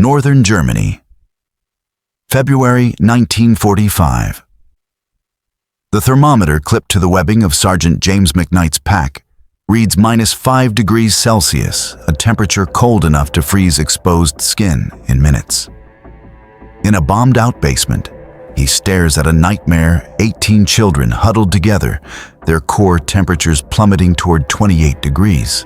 Northern Germany, February 1945. The thermometer clipped to the webbing of Sergeant James Mcnite's pack reads -5 degrees Celsius, a temperature cold enough to freeze exposed skin in minutes. In a bombed-out basement, he stares at a nightmare 18 children huddled together, their core temperatures plummeting toward 28 degrees.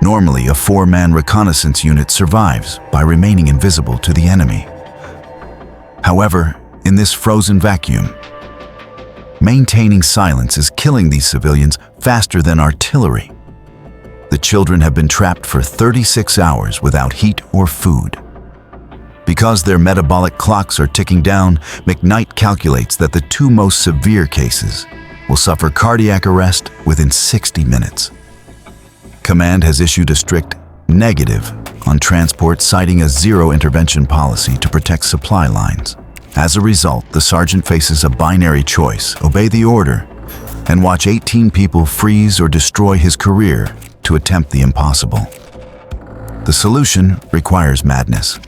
Normally, a 4-man reconnaissance unit survives by remaining invisible to the enemy. However, in this frozen vacuum, maintaining silence is killing these civilians faster than artillery. The children have been trapped for 36 hours without heat or food. Because their metabolic clocks are ticking down, Mcnite calculates that the 2 most severe cases will suffer cardiac arrest within 60 minutes. Command has issued a strict negative on transport, citing a zero intervention policy to protect supply lines. As a result, the sergeant faces a binary choice: obey the order and watch 18 people freeze or destroy his career to attempt the impossible. The solution requires madness.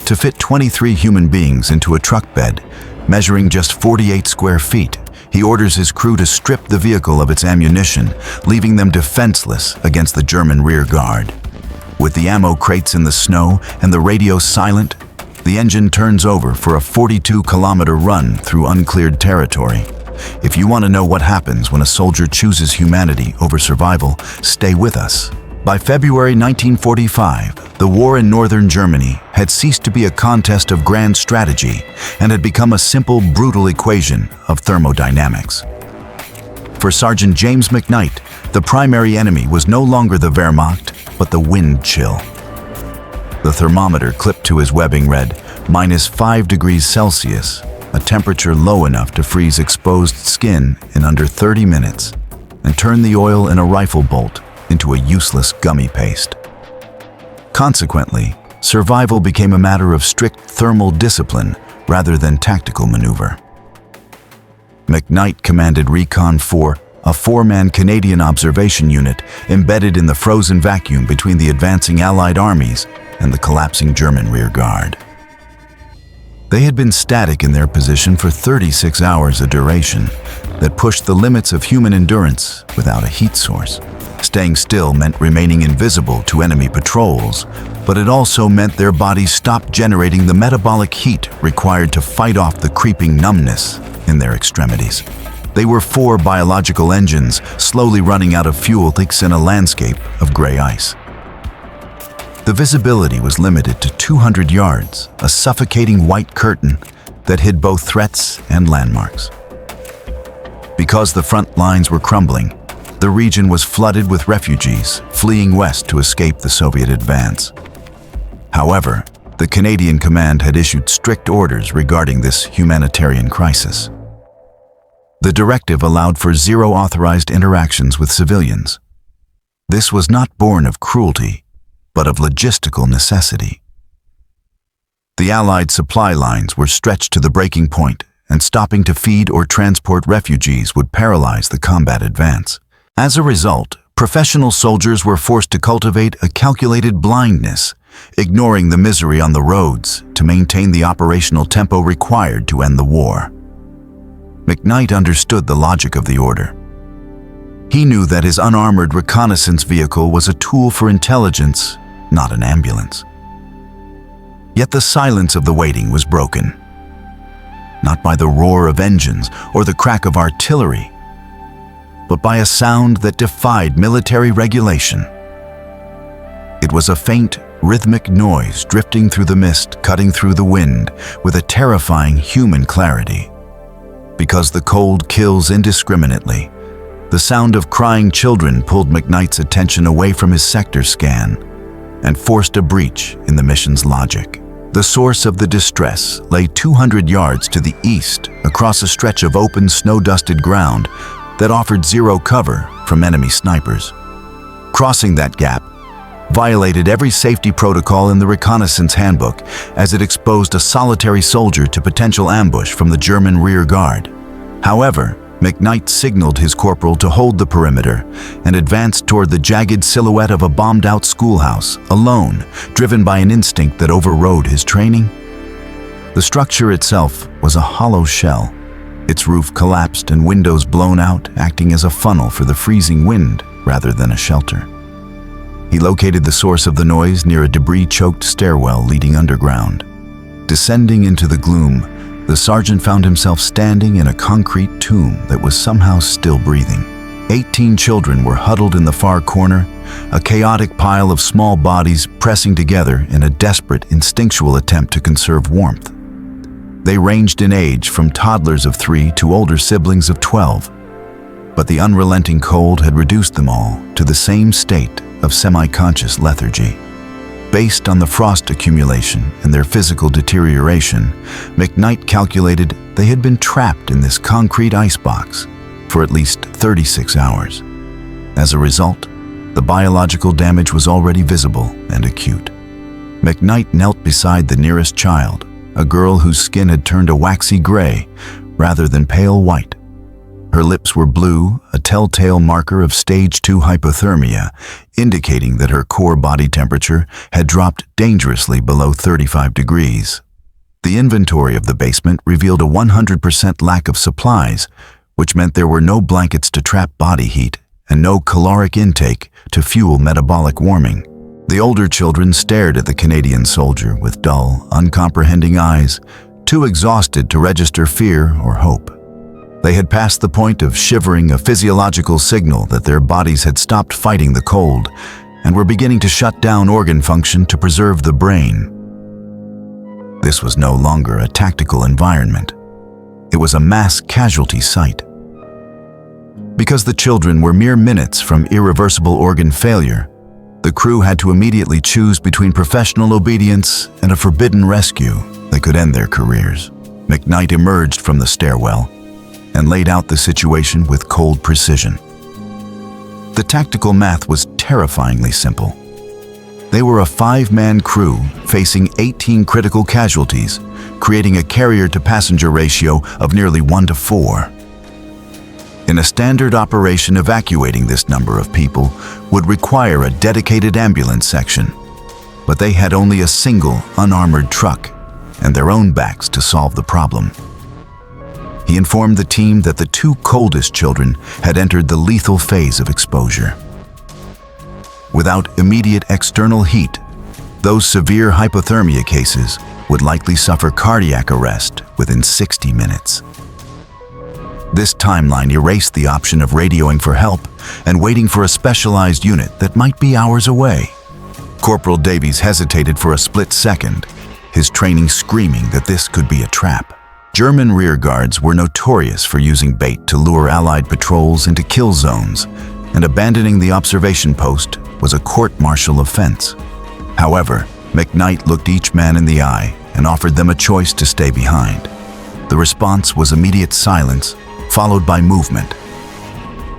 To fit 23 human beings into a truck bed, measuring just 48 square feet, he orders his crew to strip the vehicle of its ammunition, leaving them defenseless against the German rear guard. With the ammo crates in the snow and the radio silent, the engine turns over for a 42-kilometer run through uncleared territory. If you want to know what happens when a soldier chooses humanity over survival, stay with us. By February 1945, the war in northern Germany had ceased to be a contest of grand strategy and had become a simple, brutal equation of thermodynamics. For Sergeant James Mcnite, the primary enemy was no longer the Wehrmacht, but the wind chill. The thermometer clipped to his webbing read -5 degrees Celsius, a temperature low enough to freeze exposed skin in under 30 minutes and turn the oil in a rifle bolt into a useless gummy paste. Consequently, survival became a matter of strict thermal discipline rather than tactical maneuver. Mcnite commanded Recon 4, a 4-man Canadian observation unit embedded in the frozen vacuum between the advancing Allied armies and the collapsing German rear guard. They had been static in their position for 36 hours, a duration that pushed the limits of human endurance without a heat source. Staying still meant remaining invisible to enemy patrols, but it also meant their bodies stopped generating the metabolic heat required to fight off the creeping numbness in their extremities. They were 4 biological engines slowly running out of fuel in a landscape of gray ice. The visibility was limited to 200 yards, a suffocating white curtain that hid both threats and landmarks. Because the front lines were crumbling, the region was flooded with refugees fleeing west to escape the Soviet advance. However, the Canadian command had issued strict orders regarding this humanitarian crisis. The directive allowed for 0 authorized interactions with civilians. This was not born of cruelty, but of logistical necessity. The Allied supply lines were stretched to the breaking point, and stopping to feed or transport refugees would paralyze the combat advance. As a result, professional soldiers were forced to cultivate a calculated blindness, ignoring the misery on the roads to maintain the operational tempo required to end the war. Mcnite understood the logic of the order. He knew that his unarmored reconnaissance vehicle was a tool for intelligence, not an ambulance. Yet the silence of the waiting was broken, not by the roar of engines or the crack of artillery, but by a sound that defied military regulation. It was a faint, rhythmic noise drifting through the mist, cutting through the wind with a terrifying human clarity. Because the cold kills indiscriminately, the sound of crying children pulled Mcnite's attention away from his sector scan and forced a breach in the mission's logic. The source of the distress lay 200 yards to the east, across a stretch of open, snow-dusted ground that offered 0 cover from enemy snipers. Crossing that gap violated every safety protocol in the reconnaissance handbook, as it exposed a solitary soldier to potential ambush from the German rear guard. However, McKnight signaled his corporal to hold the perimeter and advanced toward the jagged silhouette of a bombed-out schoolhouse, alone, driven by an instinct that overrode his training. The structure itself was a hollow shell, its roof collapsed and windows blown out, acting as a funnel for the freezing wind rather than a shelter. He located the source of the noise near a debris-choked stairwell leading underground. Descending into the gloom, the sergeant found himself standing in a concrete tomb that was somehow still breathing. 18 children were huddled in the far corner, a chaotic pile of small bodies pressing together in a desperate, instinctual attempt to conserve warmth. They ranged in age from toddlers of 3 to older siblings of 12, but the unrelenting cold had reduced them all to the same state of semi-conscious lethargy. Based on the frost accumulation and their physical deterioration, McKnight calculated they had been trapped in this concrete icebox for at least 36 hours. As a result, the biological damage was already visible and acute. McKnight knelt beside the nearest child, a girl whose skin had turned a waxy gray rather than pale white. Her lips were blue, a telltale marker of stage 2 hypothermia, indicating that her core body temperature had dropped dangerously below 35 degrees. The inventory of the basement revealed a 100% lack of supplies, which meant there were no blankets to trap body heat and no caloric intake to fuel metabolic warming. The older children stared at the Canadian soldier with dull, uncomprehending eyes, too exhausted to register fear or hope. They had passed the point of shivering, a physiological signal that their bodies had stopped fighting the cold and were beginning to shut down organ function to preserve the brain. This was no longer a tactical environment. It was a mass casualty site. Because the children were mere minutes from irreversible organ failure, the crew had to immediately choose between professional obedience and a forbidden rescue that could end their careers. McKnight emerged from the stairwell and laid out the situation with cold precision. The tactical math was terrifyingly simple. They were a 5-man crew facing 18 critical casualties, creating a carrier-to-passenger ratio of nearly 1:4. In a standard operation, evacuating this number of people would require a dedicated ambulance section, but they had only a single unarmored truck and their own backs to solve the problem. He informed the team that the 2 coldest children had entered the lethal phase of exposure. Without immediate external heat, those severe hypothermia cases would likely suffer cardiac arrest within 60 minutes. This timeline erased the option of radioing for help and waiting for a specialized unit that might be hours away. Corporal Davies hesitated for a split second, his training screaming that this could be a trap. German rearguards were notorious for using bait to lure Allied patrols into kill zones, and abandoning the observation post was a court-martial offense. However, McKnight looked each man in the eye and offered them a choice to stay behind. The response was immediate silence, followed by movement.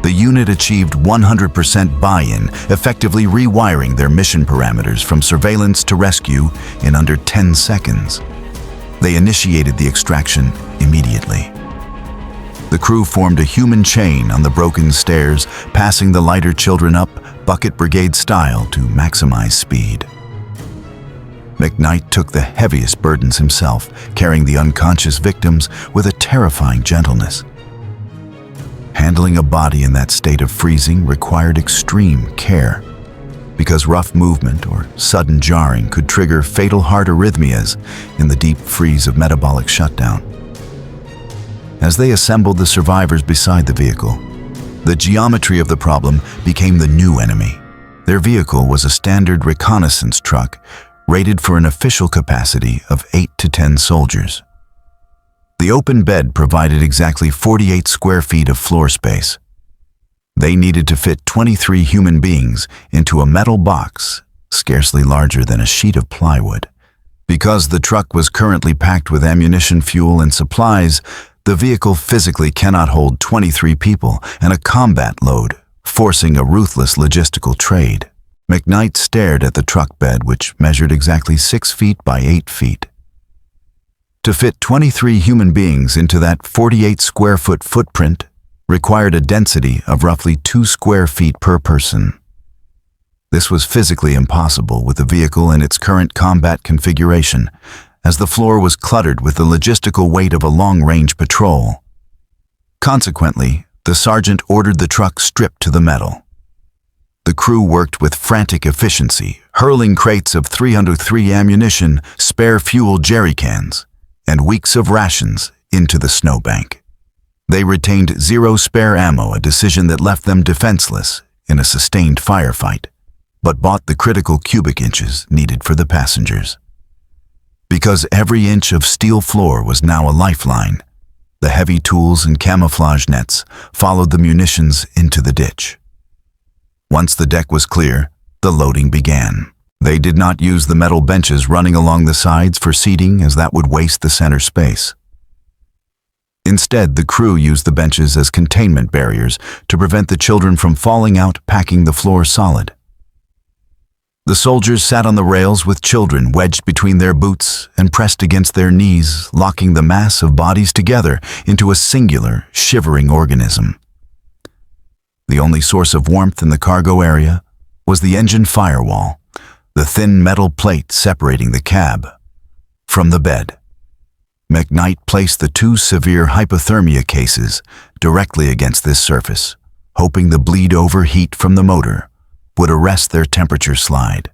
The unit achieved 100% buy-in, effectively rewiring their mission parameters from surveillance to rescue in under 10 seconds. They initiated the extraction immediately. The crew formed a human chain on the broken stairs, passing the lighter children up, bucket brigade style, to maximize speed. McKnight took the heaviest burdens himself, carrying the unconscious victims with a terrifying gentleness. Handling a body in that state of freezing required extreme care, because rough movement or sudden jarring could trigger fatal heart arrhythmias in the deep freeze of metabolic shutdown. As they assembled the survivors beside the vehicle, the geometry of the problem became the new enemy. Their vehicle was a standard reconnaissance truck rated for an official capacity of 8 to 10 soldiers. The open bed provided exactly 48 square feet of floor space. They needed to fit 23 human beings into a metal box, scarcely larger than a sheet of plywood. Because the truck was currently packed with ammunition, fuel, and supplies, the vehicle physically cannot hold 23 people and a combat load, forcing a ruthless logistical trade. McKnight stared at the truck bed, which measured exactly 6 feet by 8 feet. To fit 23 human beings into that 48 square foot footprint required a density of roughly 2 square feet per person. This was physically impossible with the vehicle in its current combat configuration, as the floor was cluttered with the logistical weight of a long-range patrol. Consequently, the sergeant ordered the truck stripped to the metal. The crew worked with frantic efficiency, hurling crates of .303 ammunition, spare fuel jerry cans, and weeks of rations into the snowbank. They retained 0 spare ammo, a decision that left them defenseless in a sustained firefight, but bought the critical cubic inches needed for the passengers. Because every inch of steel floor was now a lifeline, the heavy tools and camouflage nets followed the munitions into the ditch. Once the deck was clear, the loading began. They did not use the metal benches running along the sides for seating, as that would waste the center space. Instead, the crew used the benches as containment barriers to prevent the children from falling out, packing the floor solid. The soldiers sat on the rails with children wedged between their boots and pressed against their knees, locking the mass of bodies together into a singular, shivering organism. The only source of warmth in the cargo area was the engine firewall, the thin metal plate separating the cab from the bed. McKnight placed the 2 severe hypothermia cases directly against this surface, hoping the bleed-over heat from the motor would arrest their temperature slide.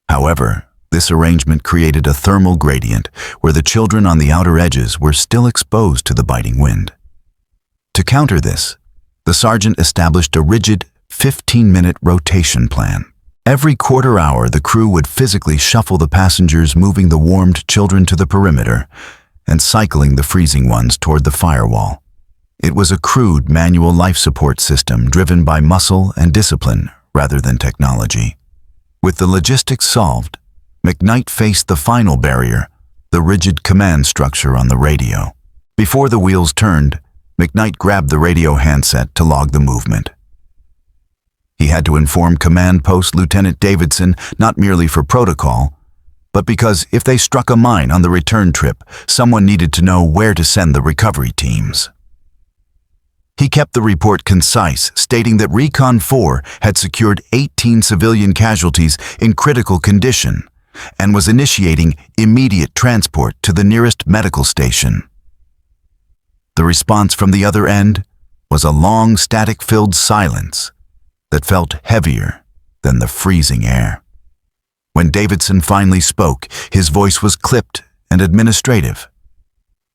However, this arrangement created a thermal gradient where the children on the outer edges were still exposed to the biting wind. To counter this, the sergeant established a rigid 15-minute rotation plan. Every quarter hour, the crew would physically shuffle the passengers, moving the warmed children to the perimeter and cycling the freezing ones toward the firewall. It was a crude manual life support system driven by muscle and discipline rather than technology. With the logistics solved, McKnight faced the final barrier, the rigid command structure on the radio. Before the wheels turned, McKnight grabbed the radio handset to log the movement. He had to inform Command Post Lieutenant Davidson not merely for protocol, but because if they struck a mine on the return trip, someone needed to know where to send the recovery teams. He kept the report concise, stating that Recon 4 had secured 18 civilian casualties in critical condition and was initiating immediate transport to the nearest medical station. The response from the other end was a long, static-filled silence that felt heavier than the freezing air. When Davidson finally spoke, his voice was clipped and administrative.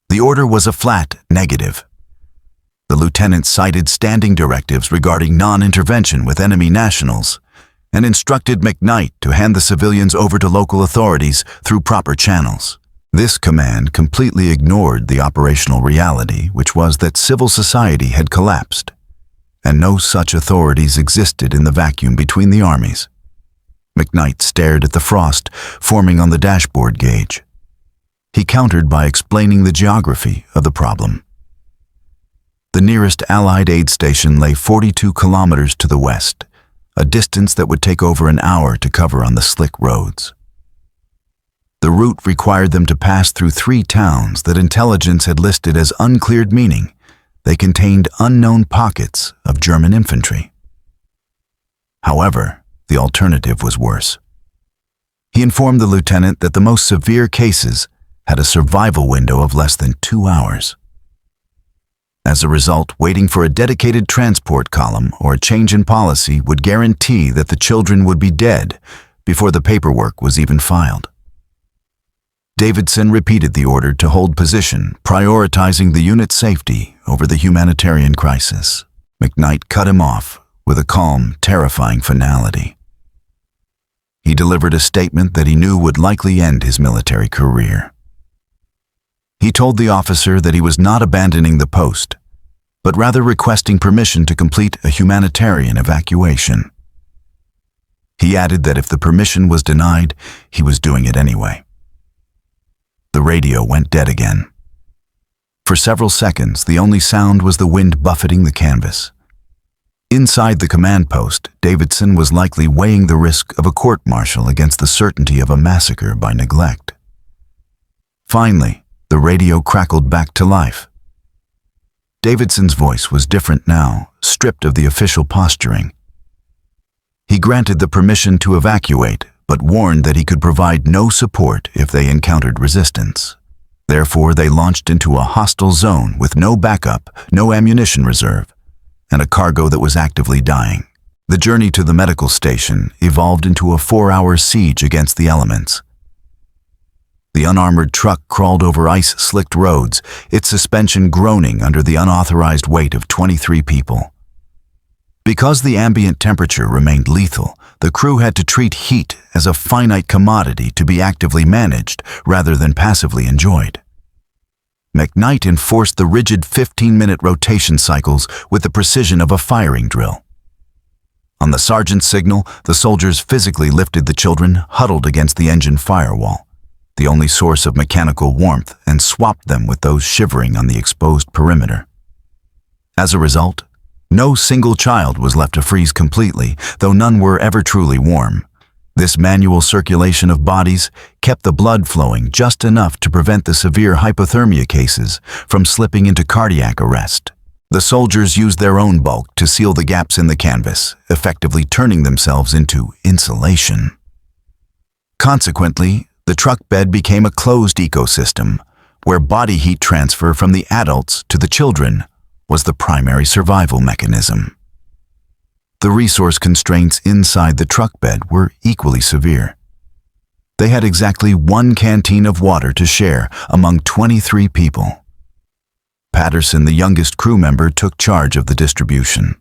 The order was a flat negative. The lieutenant cited standing directives regarding non-intervention with enemy nationals and instructed McKnight to hand the civilians over to local authorities through proper channels. This command completely ignored the operational reality, which was that civil society had collapsed, and no such authorities existed in the vacuum between the armies. McKnight stared at the frost forming on the dashboard gauge. He countered by explaining the geography of the problem. The nearest Allied aid station lay 42 kilometers to the west, a distance that would take over an hour to cover on the slick roads. The route required them to pass through 3 towns that intelligence had listed as uncleared, meaning they contained unknown pockets of German infantry. However, the alternative was worse. He informed the lieutenant that the most severe cases had a survival window of less than 2 hours. As a result, waiting for a dedicated transport column or a change in policy would guarantee that the children would be dead before the paperwork was even filed. Davidson repeated the order to hold position, prioritizing the unit's safety over the humanitarian crisis. McKnight cut him off with a calm, terrifying finality. He delivered a statement that he knew would likely end his military career. He told the officer that he was not abandoning the post, but rather requesting permission to complete a humanitarian evacuation. He added that if the permission was denied, he was doing it anyway. The radio went dead again. For several seconds, the only sound was the wind buffeting the canvas. Inside the command post, Davidson was likely weighing the risk of a court-martial against the certainty of a massacre by neglect. Finally, the radio crackled back to life. Davidson's voice was different now, stripped of the official posturing. He granted the permission to evacuate, but warned that he could provide no support if they encountered resistance. Therefore, they launched into a hostile zone with no backup, no ammunition reserve, and a cargo that was actively dying. The journey to the medical station evolved into a 4-hour siege against the elements. The unarmored truck crawled over ice-slicked roads, its suspension groaning under the unauthorized weight of 23 people. Because the ambient temperature remained lethal, the crew had to treat heat as a finite commodity to be actively managed rather than passively enjoyed. Mcnite enforced the rigid 15-minute rotation cycles with the precision of a firing drill. On the sergeant's signal, the soldiers physically lifted the children huddled against the engine firewall, the only source of mechanical warmth, and swapped them with those shivering on the exposed perimeter. As a result, no single child was left to freeze completely, though none were ever truly warm. This manual circulation of bodies kept the blood flowing just enough to prevent the severe hypothermia cases from slipping into cardiac arrest. The soldiers used their own bulk to seal the gaps in the canvas, effectively turning themselves into insulation. Consequently, the truck bed became a closed ecosystem, where body heat transfer from the adults to the children was the primary survival mechanism. The resource constraints inside the truck bed were equally severe. They had exactly 1 canteen of water to share among 23 people. Patterson, the youngest crew member, took charge of the distribution.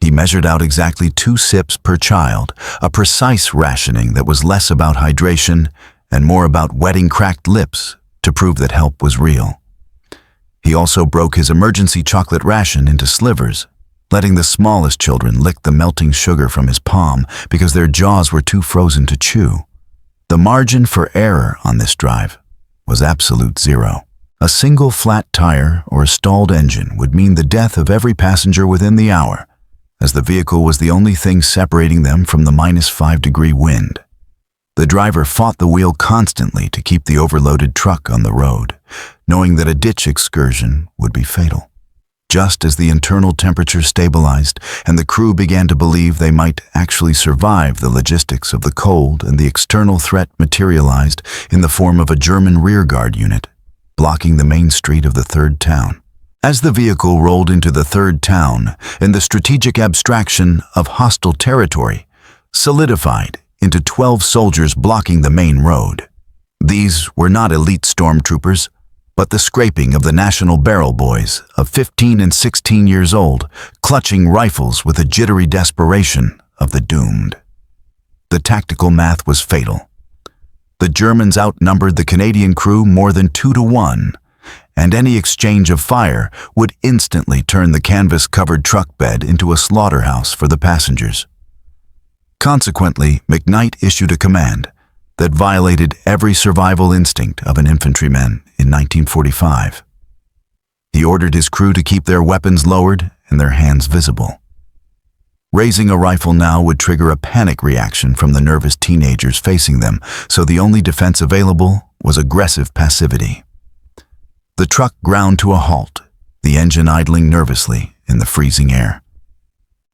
He measured out exactly 2 sips per child, a precise rationing that was less about hydration and more about wetting cracked lips to prove that help was real. He also broke his emergency chocolate ration into slivers, letting the smallest children lick the melting sugar from his palm because their jaws were too frozen to chew. The margin for error on this drive was absolute zero. A single flat tire or a stalled engine would mean the death of every passenger within the hour, as the vehicle was the only thing separating them from the -5-degree wind. The driver fought the wheel constantly to keep the overloaded truck on the road, knowing that a ditch excursion would be fatal. Just as the internal temperature stabilized and the crew began to believe they might actually survive the logistics of the cold, and the external threat materialized in the form of a German rearguard unit blocking the main street of the third town. As the vehicle rolled into the third town, and the strategic abstraction of hostile territory solidified into 12 soldiers blocking the main road. These were not elite stormtroopers, but the scraping of the National Barrel Boys of 15 and 16 years old, clutching rifles with the jittery desperation of the doomed. The tactical math was fatal. The Germans outnumbered the Canadian crew more than 2 to 1, and any exchange of fire would instantly turn the canvas-covered truck bed into a slaughterhouse for the passengers. Consequently, Mcnite issued a command that violated every survival instinct of an infantryman in 1945. He ordered his crew to keep their weapons lowered and their hands visible. Raising a rifle now would trigger a panic reaction from the nervous teenagers facing them, so the only defense available was aggressive passivity. The truck ground to a halt, the engine idling nervously in the freezing air.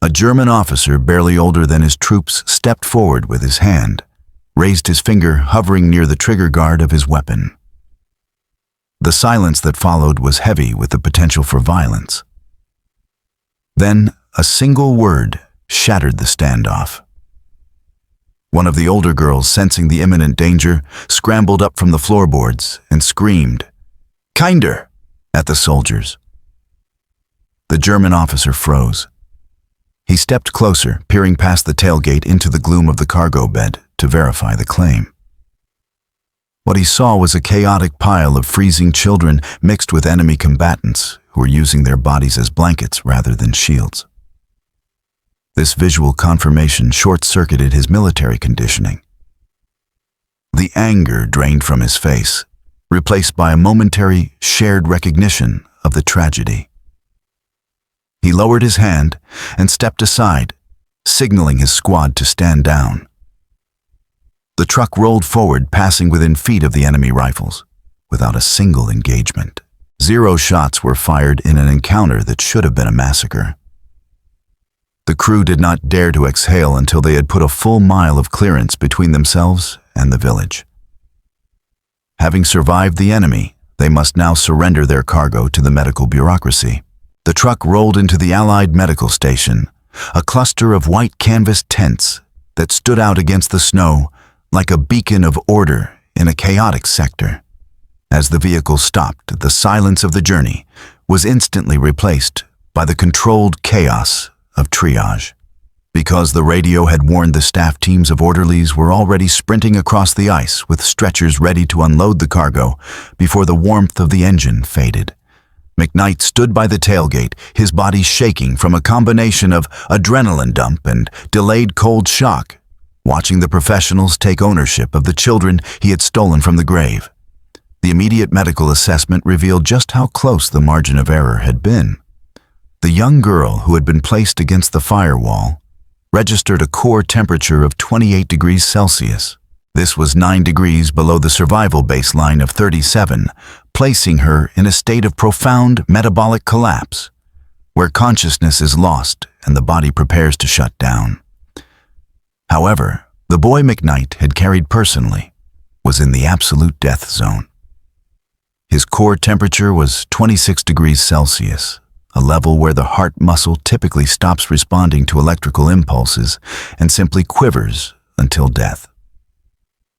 A German officer barely older than his troops stepped forward with his hand, raised his finger hovering near the trigger guard of his weapon. The silence that followed was heavy with the potential for violence. Then a single word shattered the standoff. One of the older girls, sensing the imminent danger, scrambled up from the floorboards and screamed, "Kinder!" at the soldiers. The German officer froze. He stepped closer, peering past the tailgate into the gloom of the cargo bed to verify the claim. What he saw was a chaotic pile of freezing children mixed with enemy combatants who were using their bodies as blankets rather than shields. This visual confirmation short-circuited his military conditioning. The anger drained from his face, replaced by a momentary, shared recognition of the tragedy. He lowered his hand and stepped aside, signaling his squad to stand down. The truck rolled forward, passing within feet of the enemy rifles, without a single engagement. 0 shots were fired in an encounter that should have been a massacre. The crew did not dare to exhale until they had put a full mile of clearance between themselves and the village. Having survived the enemy, they must now surrender their cargo to the medical bureaucracy. The truck rolled into the Allied medical station, a cluster of white canvas tents that stood out against the snow like a beacon of order in a chaotic sector. As the vehicle stopped, the silence of the journey was instantly replaced by the controlled chaos of triage. Because the radio had warned the staff teams of orderlies were already sprinting across the ice with stretchers ready to unload the cargo before the warmth of the engine faded. McKnight stood by the tailgate, his body shaking from a combination of adrenaline dump and delayed cold shock, watching the professionals take ownership of the children he had stolen from the grave. The immediate medical assessment revealed just how close the margin of error had been. The young girl who had been placed against the firewall registered a core temperature of 28 degrees Celsius. This was 9 degrees below the survival baseline of 37, placing her in a state of profound metabolic collapse, where consciousness is lost and the body prepares to shut down. However, the boy McKnight had carried personally was in the absolute death zone. His core temperature was 26 degrees Celsius, a level where the heart muscle typically stops responding to electrical impulses and simply quivers until death.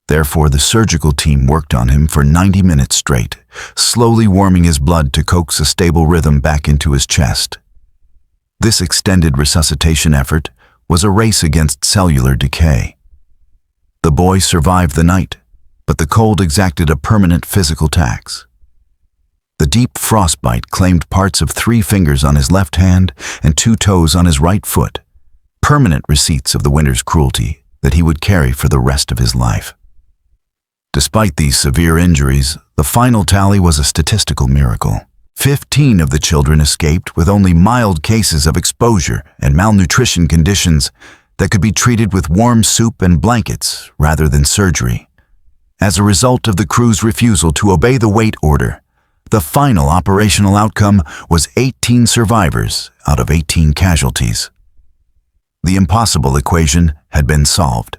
Therefore, the surgical team worked on him for 90 minutes straight, slowly warming his blood to coax a stable rhythm back into his chest. This extended resuscitation effort was a race against cellular decay. The boy survived the night, but the cold exacted a permanent physical tax. The deep frostbite claimed parts of 3 fingers on his left hand and 2 toes on his right foot, permanent receipts of the winter's cruelty that he would carry for the rest of his life. Despite these severe injuries, the final tally was a statistical miracle. 15 of the children escaped with only mild cases of exposure and malnutrition conditions that could be treated with warm soup and blankets rather than surgery. As a result of the crew's refusal to obey the wait order, the final operational outcome was 18 survivors out of 18 casualties. The impossible equation had been solved.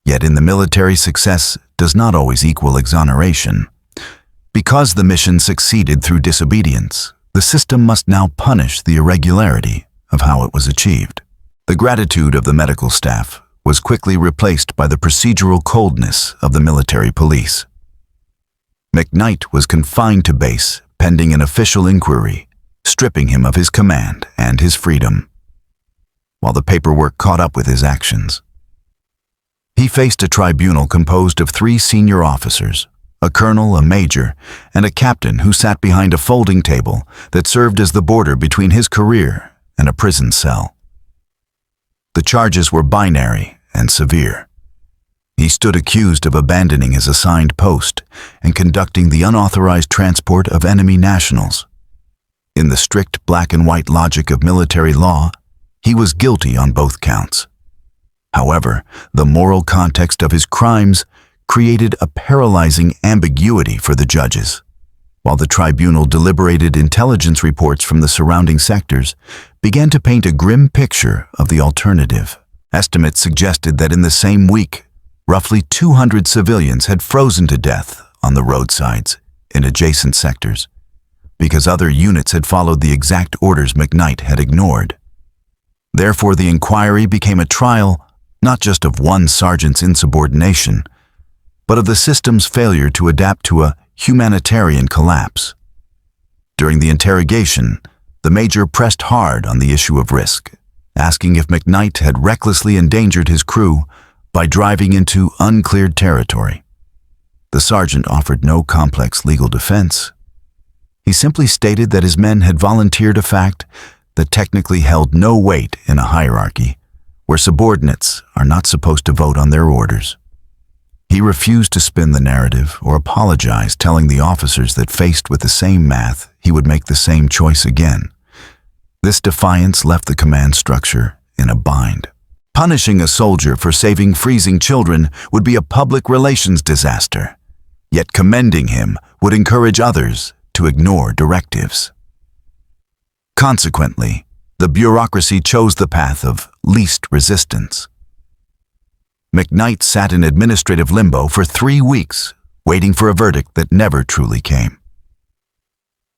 Yet in the military, success does not always equal exoneration. Because the mission succeeded through disobedience, the system must now punish the irregularity of how it was achieved. The gratitude of the medical staff was quickly replaced by the procedural coldness of the military police. McKnight was confined to base pending an official inquiry, stripping him of his command and his freedom, while the paperwork caught up with his actions. He faced a tribunal composed of 3 senior officers, a colonel, a major, and a captain who sat behind a folding table that served as the border between his career and a prison cell. The charges were binary and severe. He stood accused of abandoning his assigned post and conducting the unauthorized transport of enemy nationals. In the strict black and white logic of military law, he was guilty on both counts. However, the moral context of his crimes created a paralyzing ambiguity for the judges. While the tribunal deliberated, intelligence reports from the surrounding sectors began to paint a grim picture of the alternative. Estimates suggested that in the same week, roughly 200 civilians had frozen to death on the roadsides in adjacent sectors, because other units had followed the exact orders McKnight had ignored. Therefore, the inquiry became a trial not just of one sergeant's insubordination, but of the system's failure to adapt to a humanitarian collapse. During the interrogation, the major pressed hard on the issue of risk, asking if McKnight had recklessly endangered his crew by driving into uncleared territory. The sergeant offered no complex legal defense. He simply stated that his men had volunteered a fact that technically held no weight in a hierarchy, where subordinates are not supposed to vote on their orders. He refused to spin the narrative or apologize, telling the officers that faced with the same math, he would make the same choice again. This defiance left the command structure in a bind. Punishing a soldier for saving freezing children would be a public relations disaster, yet commending him would encourage others to ignore directives. Consequently, the bureaucracy chose the path of least resistance. McKnight sat in administrative limbo for 3 weeks, waiting for a verdict that never truly came.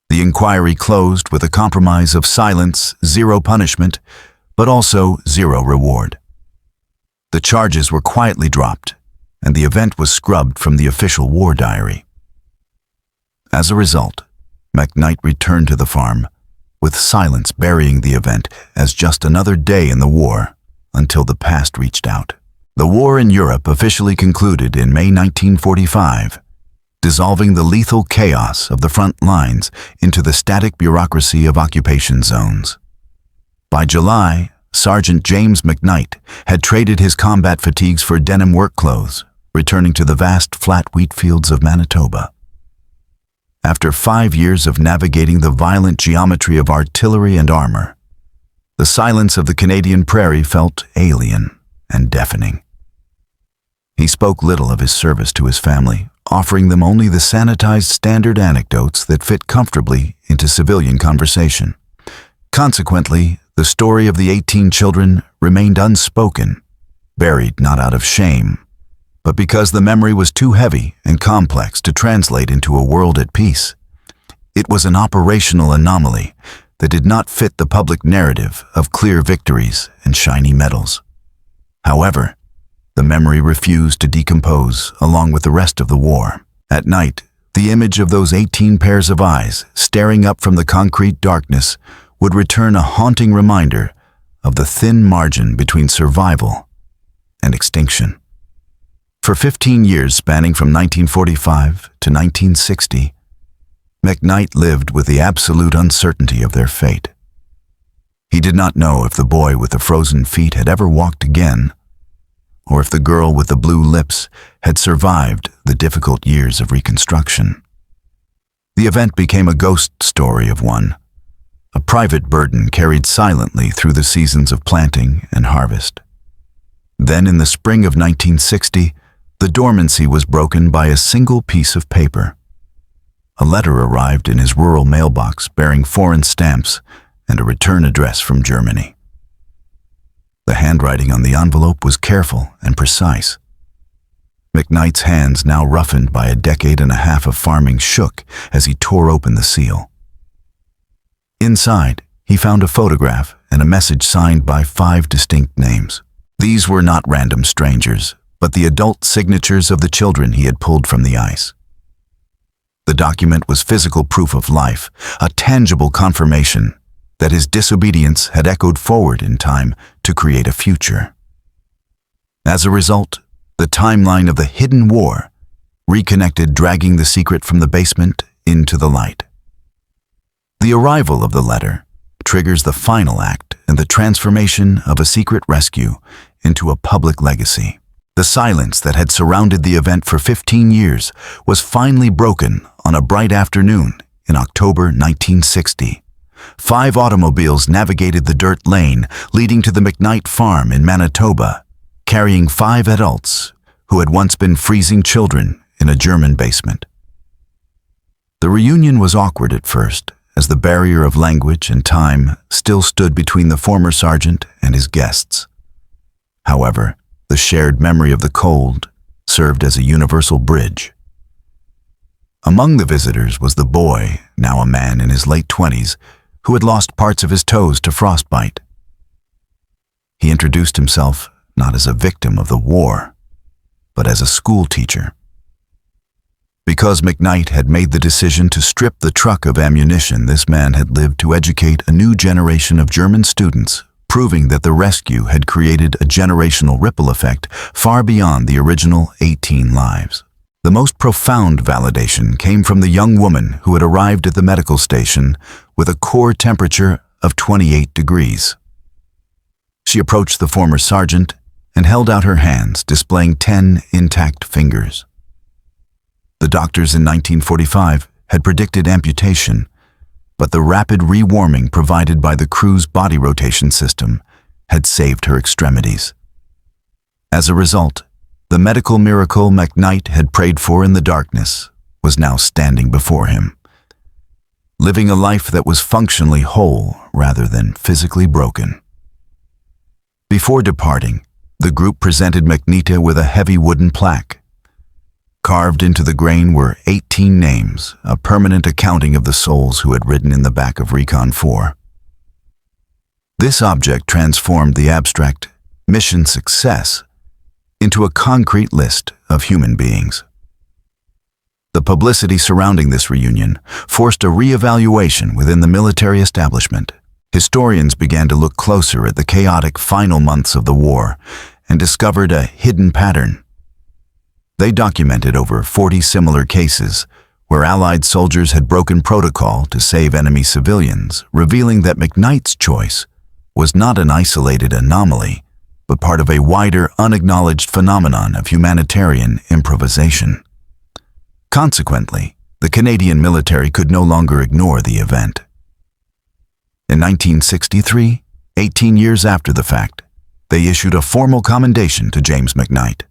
The inquiry closed with a compromise of silence, 0 punishment, but also 0 reward. The charges were quietly dropped, and the event was scrubbed from the official war diary. As a result, McKnight returned to the farm, with silence burying the event as just another day in the war until the past reached out. The war in Europe officially concluded in May 1945, dissolving the lethal chaos of the front lines into the static bureaucracy of occupation zones. By July, Sergeant James Mcnite had traded his combat fatigues for denim work clothes, returning to the vast flat wheat fields of Manitoba. After 5 years of navigating the violent geometry of artillery and armor, the silence of the Canadian prairie felt alien and deafening. He spoke little of his service to his family, offering them only the sanitized standard anecdotes that fit comfortably into civilian conversation. Consequently, the story of the 18 children remained unspoken, buried not out of shame, but because the memory was too heavy and complex to translate into a world at peace. It was an operational anomaly that did not fit the public narrative of clear victories and shiny medals. However, the memory refused to decompose along with the rest of the war. At night, the image of those 18 pairs of eyes staring up from the concrete darkness would return a haunting reminder of the thin margin between survival and extinction. For 15 years spanning from 1945 to 1960, McKnight lived with the absolute uncertainty of their fate. He did not know if the boy with the frozen feet had ever walked again, or if the girl with the blue lips had survived the difficult years of reconstruction. The event became a ghost story of one, a private burden carried silently through the seasons of planting and harvest. Then in the spring of 1960, the dormancy was broken by a single piece of paper. A letter arrived in his rural mailbox bearing foreign stamps and a return address from Germany. The handwriting on the envelope was careful and precise. McKnight's hands, now roughened by a decade and a half of farming, shook as he tore open the seal. Inside, he found a photograph and a message signed by 5 distinct names. These were not random strangers, but the adult signatures of the children he had pulled from the ice. The document was physical proof of life, a tangible confirmation that his disobedience had echoed forward in time to create a future. As a result, the timeline of the hidden war reconnected, dragging the secret from the basement into the light. The arrival of the letter triggers the final act in the transformation of a secret rescue into a public legacy. The silence that had surrounded the event for 15 years was finally broken on a bright afternoon in October 1960. 5 automobiles navigated the dirt lane leading to the McKnight farm in Manitoba, carrying 5 adults who had once been freezing children in a German basement. The reunion was awkward at first, as the barrier of language and time still stood between the former sergeant and his guests. However, the shared memory of the cold served as a universal bridge. Among the visitors was the boy, now a man in his late 20s, who had lost parts of his toes to frostbite. He introduced himself not as a victim of the war, but as a school teacher. Because McKnight had made the decision to strip the truck of ammunition, this man had lived to educate a new generation of German students, proving that the rescue had created a generational ripple effect far beyond the original 18 lives. The most profound validation came from the young woman who had arrived at the medical station with a core temperature of 28 degrees. She approached the former sergeant and held out her hands, displaying 10 intact fingers. The doctors in 1945 had predicted amputation, but the rapid rewarming provided by the crew's body rotation system had saved her extremities. As a result, the medical miracle McKnight had prayed for in the darkness was now standing before him. living a life that was functionally whole rather than physically broken. Before departing, the group presented Mcnite with a heavy wooden plaque. Carved into the grain were 18 names, a permanent accounting of the souls who had ridden in the back of Recon 4. This object transformed the abstract mission success into a concrete list of human beings. The publicity surrounding this reunion forced a reevaluation within the military establishment. Historians began to look closer at the chaotic final months of the war and discovered a hidden pattern. They documented over 40 similar cases where Allied soldiers had broken protocol to save enemy civilians, revealing that Mcnite's choice was not an isolated anomaly, but part of a wider, unacknowledged phenomenon of humanitarian improvisation. Consequently, the Canadian military could no longer ignore the event. In 1963, 18 years after the fact, they issued a formal commendation to James Mcnite.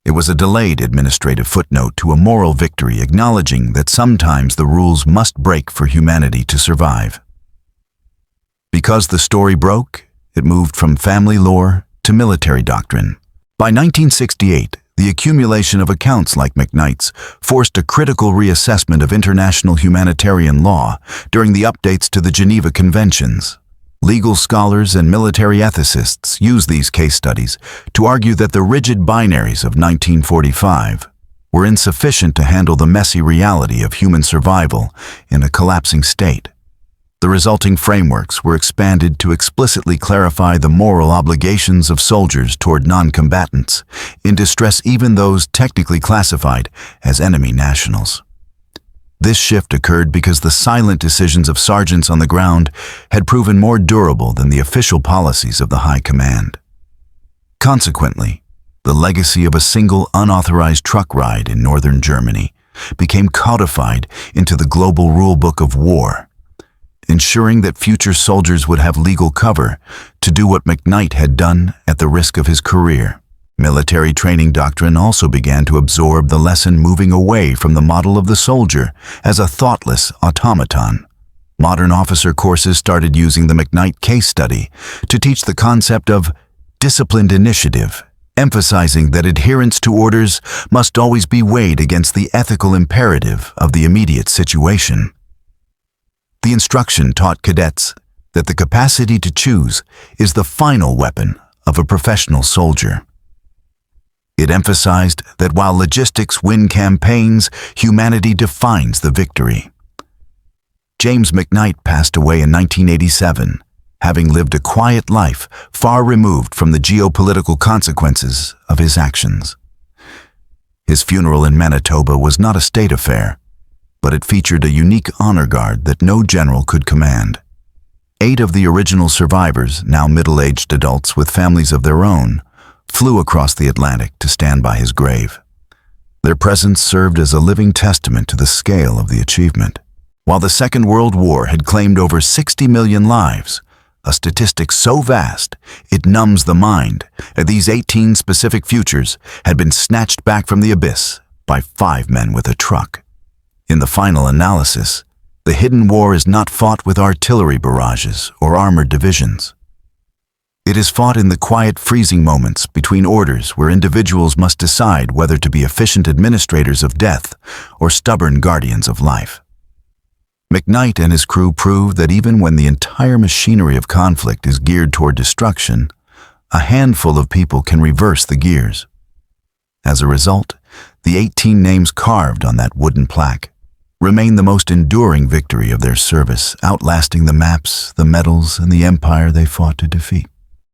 It was a delayed administrative footnote to a moral victory, acknowledging that sometimes the rules must break for humanity to survive. Because the story broke, it moved from family lore to military doctrine. By 1968, the accumulation of accounts like Mcnite's forced a critical reassessment of international humanitarian law during the updates to the Geneva Conventions. Legal scholars and military ethicists use these case studies to argue that the rigid binaries of 1945 were insufficient to handle the messy reality of human survival in a collapsing state. The resulting frameworks were expanded to explicitly clarify the moral obligations of soldiers toward non-combatants in distress, even those technically classified as enemy nationals. This shift occurred because the silent decisions of sergeants on the ground had proven more durable than the official policies of the High Command. Consequently, the legacy of a single unauthorized truck ride in northern Germany became codified into the global rulebook of war, ensuring that future soldiers would have legal cover to do what Mcnite had done at the risk of his career. Military training doctrine also began to absorb the lesson, moving away from the model of the soldier as a thoughtless automaton. Modern officer courses started using the Mcnite case study to teach the concept of disciplined initiative, emphasizing that adherence to orders must always be weighed against the ethical imperative of the immediate situation. The instruction taught cadets that the capacity to choose is the final weapon of a professional soldier. It emphasized that while logistics win campaigns, humanity defines the victory. James Mcnite passed away in 1987, having lived a quiet life far removed from the geopolitical consequences of his actions. His funeral in Manitoba was not a state affair, but it featured a unique honor guard that no general could command. 8 of the original survivors, now middle-aged adults with families of their own, flew across the Atlantic to stand by his grave. Their presence served as a living testament to the scale of the achievement. While the Second World War had claimed over 60 million lives, a statistic so vast it numbs the mind, these 18 specific futures had been snatched back from the abyss by 5 men with a truck. In the final analysis, the hidden war is not fought with artillery barrages or armored divisions. It is fought in the quiet, freezing moments between orders where individuals must decide whether to be efficient administrators of death or stubborn guardians of life. Mcnite and his crew proved that even when the entire machinery of conflict is geared toward destruction, a handful of people can reverse the gears. As a result, the 18 names carved on that wooden plaque remain the most enduring victory of their service, outlasting the maps, the medals, and the empire they fought to defeat.